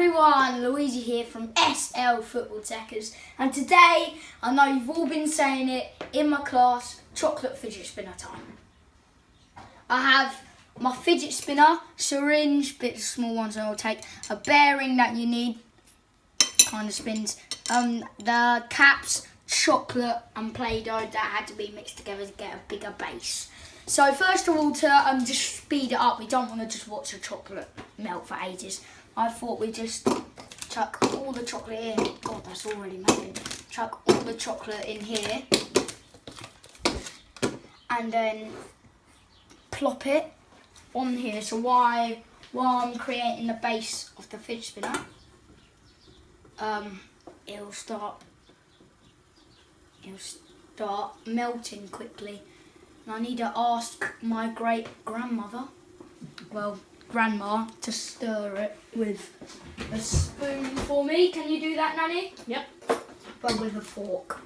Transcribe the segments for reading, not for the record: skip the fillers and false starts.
everyone, Luigi here from SL Football Techers, and today, I know you've all been saying it in my class, chocolate fidget spinner time. I have my fidget spinner, syringe, bits of small ones I'll take, a bearing that you need, kind of spins, the caps, chocolate and Play-Doh that had to be mixed together to get a bigger base. So first of all, to just speed it up, we don't want to just watch the chocolate melt for ages. I thought we'd just chuck all the chocolate in. God, that's already melting. Chuck all the chocolate in here. And then plop it on here. So while I'm creating the base of the fidget spinner, it'll start melting quickly. And I need to ask my great grandmother, well, grandma, to stir it with a spoon for me. Can you do that, Nanny? Yep. But with a fork.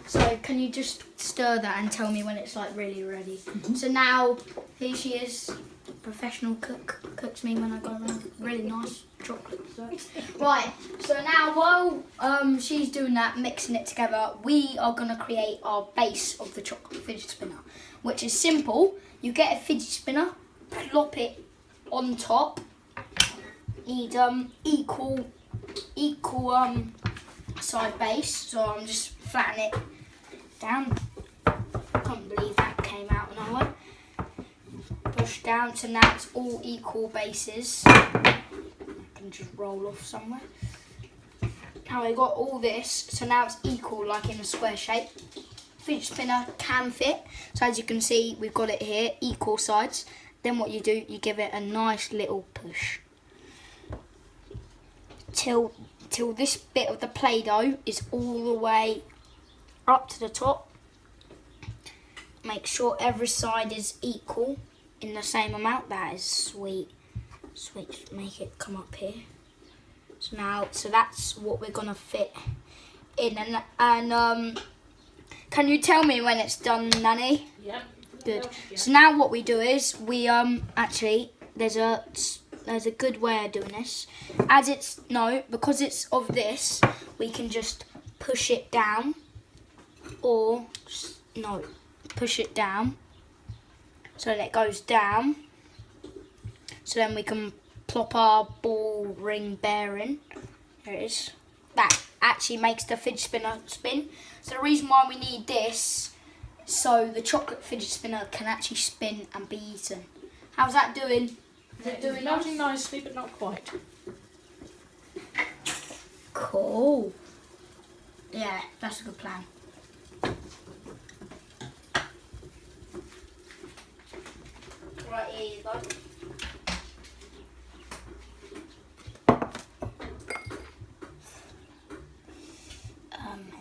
So can you just stir that and tell me when it's like really ready? So now here she is, professional cook, cooks me when I go around. Really nice chocolate. Right, so now while she's doing that, mixing it together, we are going to create our base of the chocolate fidget spinner, which is simple. You get a fidget spinner, plop it on top. Need equal side base, so I'm just flattening it down. I can't believe that came out another way. Push down, so now it's all equal bases. I can just roll off somewhere. Now I got all this, so now it's equal, like in a square shape. Fidget spinner can fit, so as you can see, we've got it here, equal sides. Then what you do, you give it a nice little push till this bit of the Play-Doh is all the way up to the top. Make sure every side is equal in the same amount. That is sweet. Just make it come up here. So that's what we're gonna fit in. And can you tell me when it's done, Nanny? Yep. Good. So now what we do is we actually there's a good way of doing this. Because it's of this, we can just push it down, or push it down so that it goes down. So then we can plop our ball ring bearing. There it is. That actually makes the fidget spinner spin. So the reason why we need this, so the chocolate fidget spinner can actually spin and be eaten. How's that doing? Is it doing melting nicely, but not quite. Cool. Yeah, that's a good plan. Right, here you go.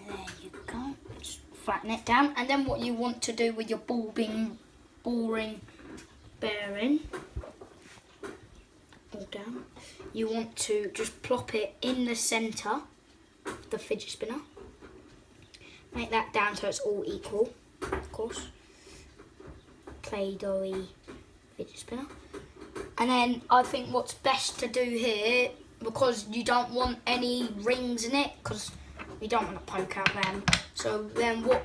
There you go. Just flatten it down, and then what you want to do with your ball ring bearing, all down. You want to just plop it in the centre of the fidget spinner. Make that down so it's all equal, of course. Play-Doh-y fidget spinner. And then I think what's best to do here, because you don't want any rings in it, because we don't want to poke out them. So then what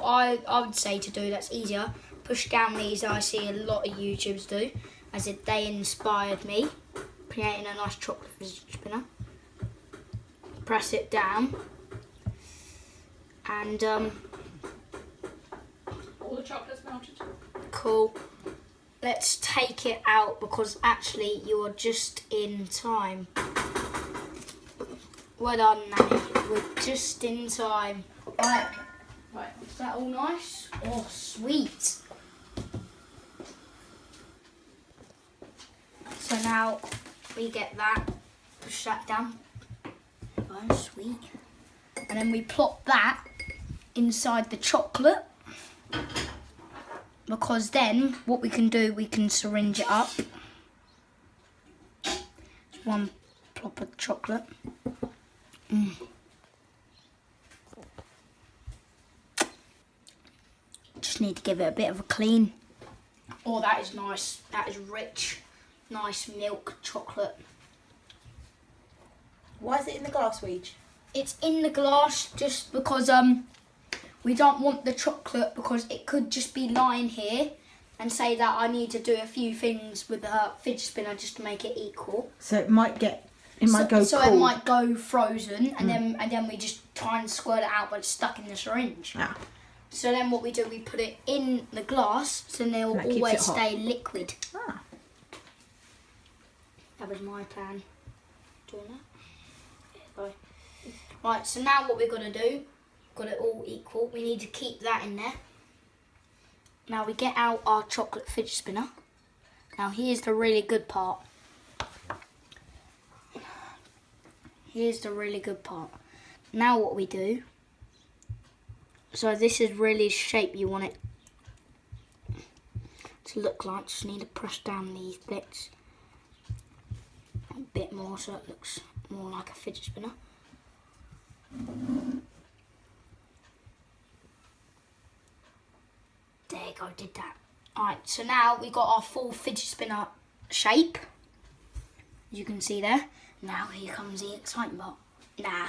I would say to do that's easier, push down these. I see a lot of YouTubers do, as if they inspired me, creating a nice chocolate fidget spinner. Press it down, and All the chocolate's melted. Cool. Let's take it out, because actually you are just in time. Well done, Nanny. We're just in time. Right. Is that all nice? Oh, sweet. So now we get that, push that down. Oh, sweet. And then we plop that inside the chocolate, because then what we can do, we can syringe it up. One plop of chocolate. Just need to give it a bit of a clean. Oh, that is nice. That is rich. Nice milk chocolate. Why is it in the glass, Luigi? It's in the glass just because we don't want the chocolate, because it could just be lying here and say that I need to do a few things with the fidget spinner just to make it equal. So it might go So cold. it might go frozen, and then we just try and squirt it out, but it's stuck in the syringe. Ah. So then what we do, we put it in the glass, so then they'll And that keeps always it hot. stay liquid. Ah. That was my plan. Doing that. There you go. Right, so now what we're going to do, got it all equal, we need to keep that in there. Now we get out our chocolate fidget spinner. Now here's the really good part. Here's the really good part. Now what we do, so this is really the shape you want it to look like. Just need to press down these bits a bit more so it looks more like a fidget spinner. There you go, did that. Alright, so now we've got our full fidget spinner shape. As you can see there. Now here comes the exciting part. Nah,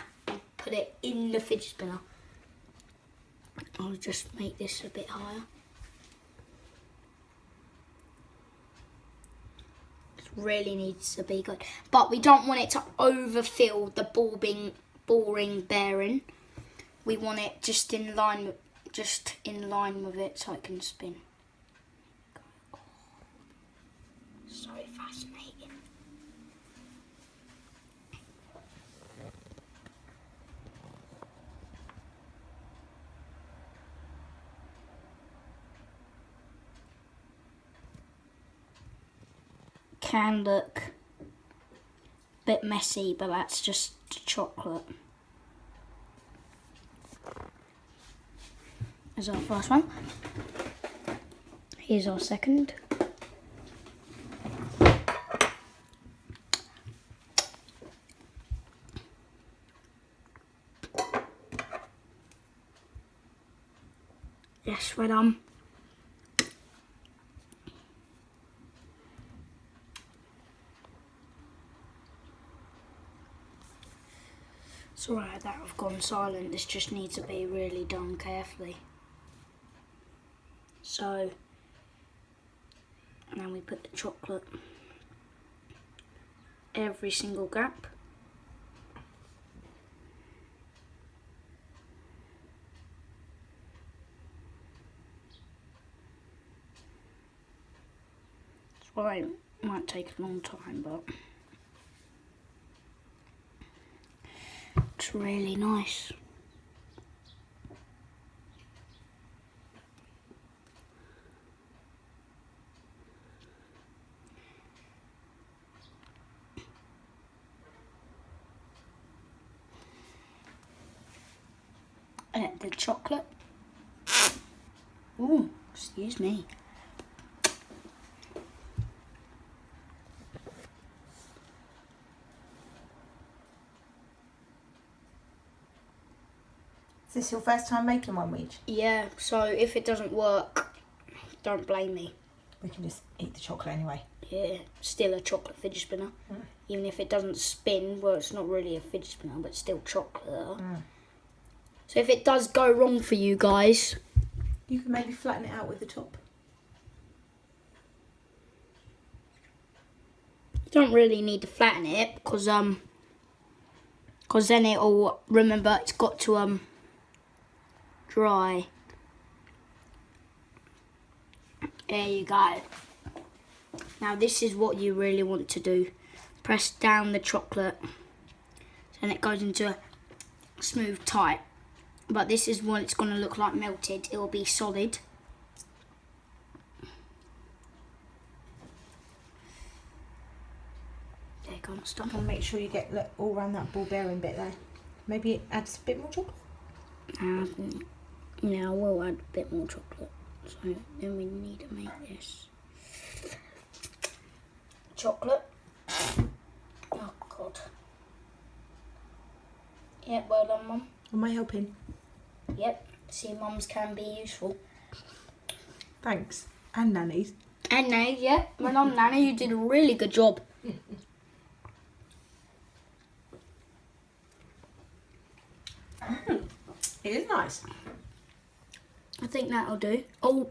put it in the fidget spinner. I'll just make this a bit higher. It really needs to be good. But we don't want it to overfill the ball ring bearing. We want it just in line with it so it can spin. So fascinating. Can look a bit messy, but that's just chocolate. There's our first one. Here's our second. Yes, we're done. It's alright that I've gone silent, this just needs to be really done carefully. So, now we put the chocolate every single gap. It's alright, it might take a long time, but it's really nice. The chocolate. Ooh, excuse me. Is this your first time making one, Luigi? Yeah, so if it doesn't work, don't blame me. We can just eat the chocolate anyway. Yeah, still a chocolate fidget spinner. Even if it doesn't spin, well, it's not really a fidget spinner, but still chocolate. So if it does go wrong for you guys, You can maybe flatten it out with the top. you don't really need to flatten it because then it'll, remember, it's got to dry. There you go. Now this is what you really want to do. Press down the chocolate and it goes into a smooth type. But this is what it's going to look like melted. It will be solid. There you go, it's done. And make sure you get all around that ball bearing bit there. Maybe it adds a bit more chocolate. Yeah, I will add a bit more chocolate. So then we need to make this chocolate. Oh God. Yep, well done, Mum. Am I helping? Yep. See, mums can be useful. Thanks. And nannies. And Nanny, yeah. Well done, Nanny. You did a really good job. It is nice. I think that'll do. Oh,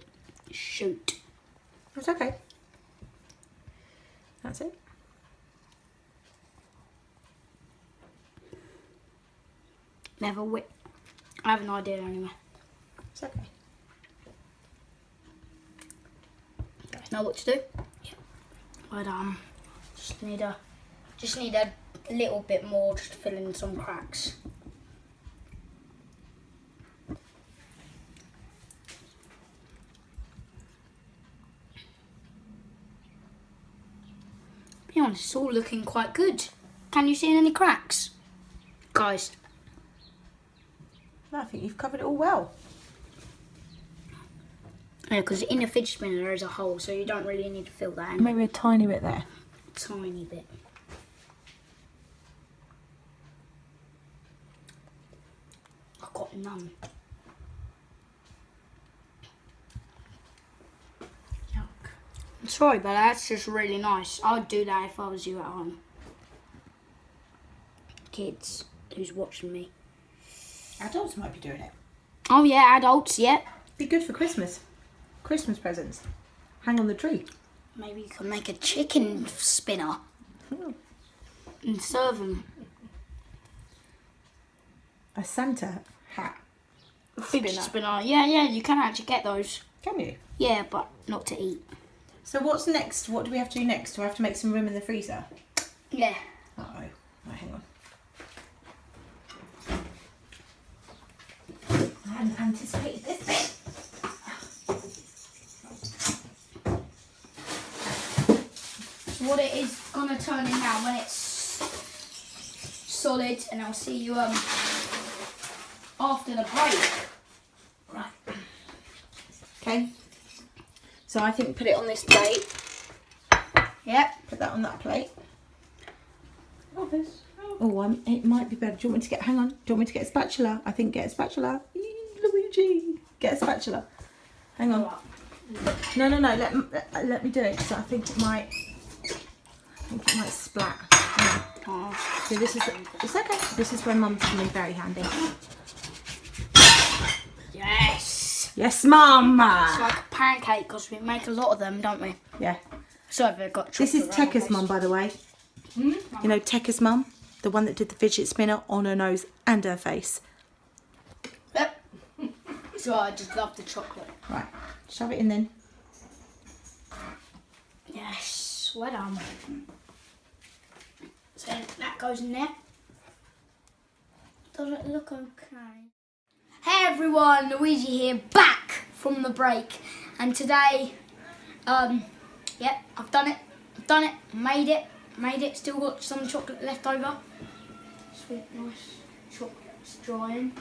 shoot. It's okay. That's it. Never whip. I have an idea anyway. It's okay. Know what to do? Yeah. But just need a little bit more just to fill in some cracks. Be honest, it's all looking quite good. Can you see any cracks? Guys. No, I think you've covered it all well. Yeah, because in a fidget spinner there is a hole, so you don't really need to fill that in. Maybe a tiny bit there. Tiny bit. I've got none. Yuck. I'm sorry, but that's just really nice. I'd do that if I was you at home. Kids, who's watching me? Adults might be doing it. Oh yeah, adults, yeah. Be good for Christmas. Christmas presents. Hang on the tree. Maybe you can make a chicken spinner and serve them. A Santa hat. Fidget spinner. Yeah, you can actually get those. Can you? Yeah, but not to eat. So what's next? What do we have to do next? Do I have to make some room in the freezer? Yeah. Uh-oh. Right, hang on. I hadn't anticipated this bit. So what it is gonna turn in now when it's solid, and I'll see you after the break. Right. Okay. So I think put it on this plate. Yep. Put that on that plate. Oh, it might be better. Do you want me to get? Hang on. Do you want me to get a spatula? I think get a spatula. Luigi, get a spatula. Hang on. No. Let me do it because I think it might splat. Oh, So this is. It's okay. This is where Mum's gonna be very handy. yes. Yes, Mum. It's like a pancake because we make a lot of them, don't we? Yeah. So I've got. This is chocolate around my Tekka's face. mum, by the way. Hmm? You know Tekka's mum, the one that did the fidget spinner on her nose and her face. Yep. So I just love the chocolate. Right, shove it in then. Yes, well done. So that goes in there. Does it look okay? Hey everyone, Luigi here, back from the break, and today, yep, I've done it, made it. Still got some chocolate left over. Sweet, nice chocolate's drying.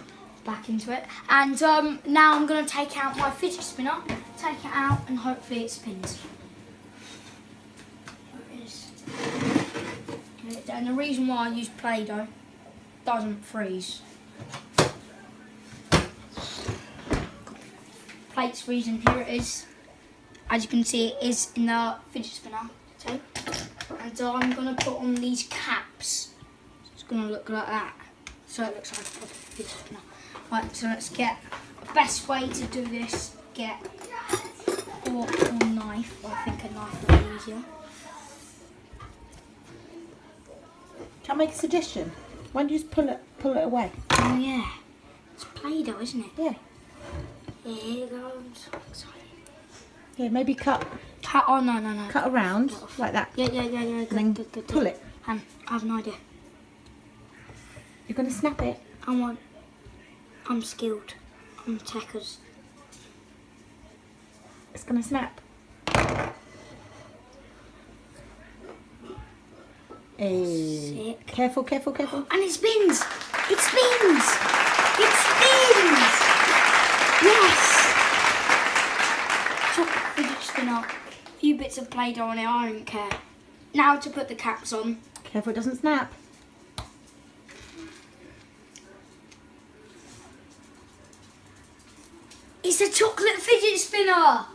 Back into it, and now I'm gonna take out my fidget spinner, take it out, and hopefully it spins. There it is. And the reason why I use Play-Doh, doesn't freeze. Plate's freezing, here it is. As you can see, it is in the fidget spinner too. And I'm gonna put on these caps. It's gonna look like that. So it looks like a proper fidget spinner. Right, so let's get the best way to do this. Get a fork or knife. I think a knife would be easier. Can I make a suggestion? Why don't you just pull it away? Oh yeah, it's Play-Doh, isn't it? Yeah. Here it goes. Yeah, maybe cut Oh no. cut around like that. Yeah. And then Good. pull it. And I have an idea. You're gonna snap it. I'm skilled. I'm Tekka's. It's gonna snap. Hey. Sick. Careful. And it spins! It spins! It spins! Yes! Chocolate fidget spinner. A few bits of Play-Doh on it, I don't care. Now to put the caps on. Careful it doesn't snap. It's a chocolate fidget spinner!